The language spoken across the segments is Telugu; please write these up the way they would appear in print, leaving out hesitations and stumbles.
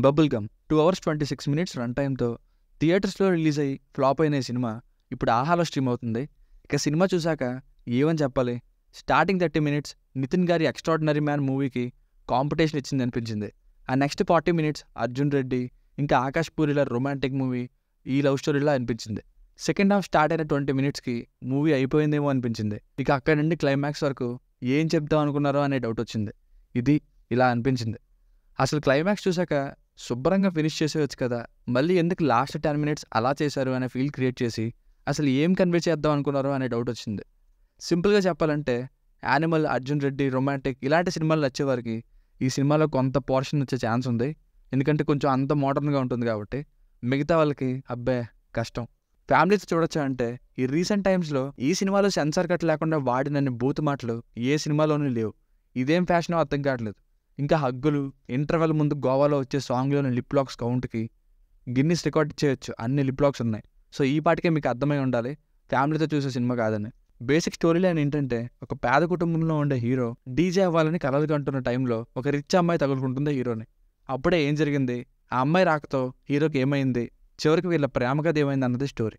Bubble gum 2 hours 26 minutes run టైమ్తో థియేటర్స్లో రిలీజ్ అయ్యి ఫ్లాప్ అయిన ఈ సినిమా ఇప్పుడు ఆహాలో స్ట్రీమ్ అవుతుంది. ఇక సినిమా చూశాక ఏమని చెప్పాలి, స్టార్టింగ్ 30 మినిట్స్ నితిన్ గారి ఎక్స్ట్రాడినరీ మ్యాన్ మూవీకి కాంపిటీషన్ ఇచ్చింది అనిపించింది. ఆ నెక్స్ట్ 40 మినిట్స్ అర్జున్ రెడ్డి ఇంకా ఆకాష్ పూరిల రొమాంటిక్ మూవీ ఈ లవ్ స్టోరీలా అనిపించింది. సెకండ్ హాఫ్ స్టార్ట్ అయిన 20 మినిట్స్కి మూవీ అయిపోయిందేమో అనిపించింది. ఇక అక్కడి నుండి క్లైమాక్స్ వరకు ఏం చెప్దాం అనుకున్నారో అనే డౌట్ వచ్చింది. ఇది ఇలా అనిపించింది. అసలు క్లైమాక్స్ చూశాక శుభ్రంగా ఫినిష్ చేసేయచ్చు కదా, మళ్ళీ ఎందుకు లాస్ట్ 10 మినిట్స్ అలా చేశారు అనే ఫీల్ క్రియేట్ చేసి అసలు ఏం కన్వే చేద్దాం అనుకున్నారో అనే డౌట్ వచ్చింది. సింపుల్గా చెప్పాలంటే యానిమల్, అర్జున్ రెడ్డి, రొమాంటిక్ ఇలాంటి సినిమాలు నచ్చేవారికి ఈ సినిమాలో కొంత పోర్షన్ వచ్చే ఛాన్స్ ఉంది. ఎందుకంటే కొంచెం అంత మోడర్న్గా ఉంటుంది కాబట్టి. మిగతా వాళ్ళకి అబ్బే కష్టం. ఫ్యామిలీతో చూడొచ్చా అంటే ఈ రీసెంట్ టైమ్స్లో ఈ సినిమాలో సెన్సార్ కట్ లేకుండా వాడినన్ని బూతు మాటలు ఏ సినిమాలోనూ లేవు. ఇదేం ఫ్యాషనో అర్థం కావట్లేదు. ఇంకా హగ్గులు, ఇంటర్వెల్ ముందు గోవాలో వచ్చే సాంగ్లోని లిప్ లాక్స్ కౌంట్కి గిన్నిస్ రికార్డ్ చేయొచ్చు, అన్ని లిప్ లాక్స్ ఉన్నాయి. సో ఈ పాటికే మీకు అర్థమై ఉండాలి ఫ్యామిలీతో చూసే సినిమా కాదని. బేసిక్ స్టోరీ లైన్ ఏంటంటే, ఒక పేద కుటుంబంలో ఉండే హీరో డీజే అవ్వాలని కలలు కంటున్న టైంలో ఒక రిచ్ అమ్మాయి తగులుకుంటుంది హీరోని. అప్పుడే ఏం జరిగింది, ఆ అమ్మాయి రాకతో హీరోకి ఏమైంది, చివరికి వీళ్ళ ప్రేమ కథ ఏమైంది అన్నది స్టోరీ.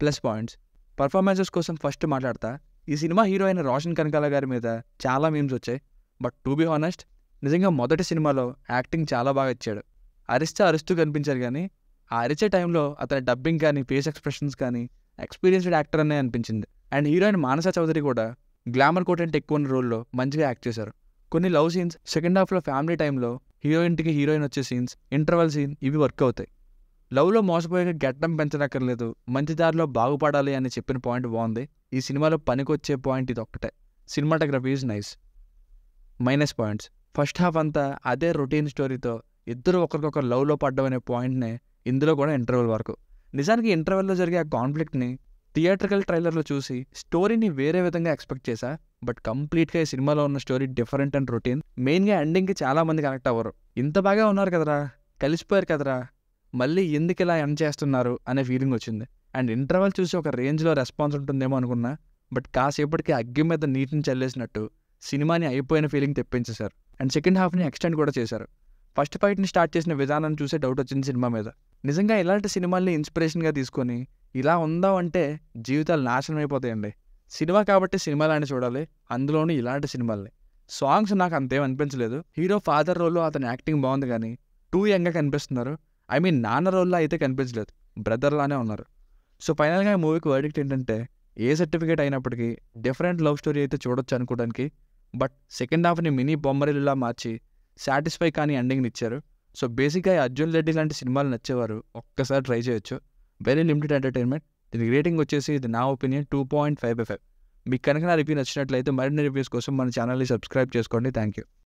Plus points. పర్ఫార్మెన్సెస్ కోసం ఫస్ట్ మాట్లాడతా. ఈ సినిమా హీరో అయిన రోషన్ కనకాల గారి మీద చాలా మీమ్స్ వచ్చాయి. బట్ టు బీ హానెస్ట్, నిజంగా మొదటి సినిమాలో యాక్టింగ్ చాలా బాగా ఇచ్చాడు. అరుస్తూ కనిపించారు, కానీ ఆ అరిచే టైంలో అతని డబ్బింగ్ కానీ ఫేస్ ఎక్స్ప్రెషన్స్ కానీ ఎక్స్పీరియన్స్డ్ యాక్టర్ అనే అనిపించింది. అండ్ హీరోయిన్ మానస చౌదరి కూడా గ్లామర్ కోటెంట్ ఎక్కువ ఉన్న రోల్లో మంచిగా యాక్ట్ చేశారు. కొన్ని లవ్ సీన్స్, సెకండ్ హాఫ్లో ఫ్యామిలీ టైంలో హీరోయిన్కి హీరోయిన్ వచ్చే సీన్స్, ఇంటర్వల్ సీన్ ఇవి వర్క్ అవుతాయి. లవ్లో మోసపోయాక గడ్డం పెంచనక్కర్లేదు, మంచి దారిలో బాగుపడాలి అని చెప్పిన పాయింట్ బాగుంది. ఈ సినిమాలో పనికొచ్చే పాయింట్ ఇది ఒక్కటే, cinematography is nice. Minus points. First half అంతా అదే రొటీన్ స్టోరీతో ఇద్దరు ఒకరికొకరు లవ్లో పడ్డం అనే పాయింట్నే ఇందులో కూడా ఇంటర్వెల్ వరకు. నిజానికి ఇంటర్వెల్లో జరిగే ఆ కాన్ఫ్లిక్ట్ని థియేట్రికల్ ట్రైలర్లో చూసి స్టోరీని వేరే విధంగా ఎక్స్పెక్ట్ చేశా. బట్ కంప్లీట్గా ఈ సినిమాలో ఉన్న స్టోరీ డిఫరెంట్ అండ్ రొటీన్. మెయిన్గా ఎండింగ్కి చాలామంది కనెక్ట్ అవ్వరు. ఇంత బాగా ఉన్నారు కదరా, కలిసిపోయారు కదరా, మళ్ళీ ఎందుకు ఇలా ఎండ్ చేస్తున్నారు అనే ఫీలింగ్ వచ్చింది. అండ్ ఇంటర్వెల్ చూసి ఒక రేంజ్లో రెస్పాన్స్ ఉంటుందేమో అనుకున్నా. బట్ కాసేపటికి అగ్గి మీద నీటిని చల్లేసినట్టు సినిమాని అయిపోయిన ఫీలింగ్ తెప్పించేశారు. అండ్ సెకండ్ హాఫ్ని ఎక్స్టెండ్ కూడా చేశారు. ఫస్ట్ ఫైట్ని స్టార్ట్ చేసిన విధానం చూసే డౌట్ వచ్చింది సినిమా మీద. నిజంగా ఇలాంటి సినిమాల్ని ఇన్స్పిరేషన్గా తీసుకొని ఇలా ఉందాం అంటే జీవితాలు నాశనం అయిపోతాయండి. సినిమా కాబట్టి సినిమాలని చూడాలి, అందులోనూ ఇలాంటి సినిమాల్ని. సాంగ్స్ నాకు అంతేం అనిపించలేదు. హీరో ఫాదర్ రోల్లో అతని యాక్టింగ్ బాగుంది, కానీ టూ యంగ్గా కనిపిస్తున్నారు. ఐ మీన్ నాన్న రోల్లో అయితే కనిపించలేదు, బ్రదర్లానే ఉన్నారు. సో ఫైనల్గా ఈ మూవీకి వర్డిక్ట్ ఏంటంటే, ఏ సర్టిఫికేట్ అయినప్పటికీ డిఫరెంట్ లవ్ స్టోరీ అయితే చూడొచ్చు అనుకోవడానికి. బట్ సెకండ్ హాఫ్ని మినీ బొమ్మరిల్లా మార్చి సాటిస్ఫై కానీ ఎండింగ్ని ఇచ్చారు. సో బేసిక్గా అర్జున్ రెడ్డి లాంటి సినిమాలు నచ్చేవారు ఒక్కసారి ట్రై చేయొచ్చు. Very limited entertainment. దీనికి రేటింగ్ వచ్చేసి, ఇది నా ఒపీనియన్, 2.5/5. మీకు కనుక నా రివ్యూ నచ్చినట్లయితే మరిన్ని రివ్యూస్ కోసం మన ఛానల్ని సబ్స్క్రైబ్ చేసుకోండి. Thank you.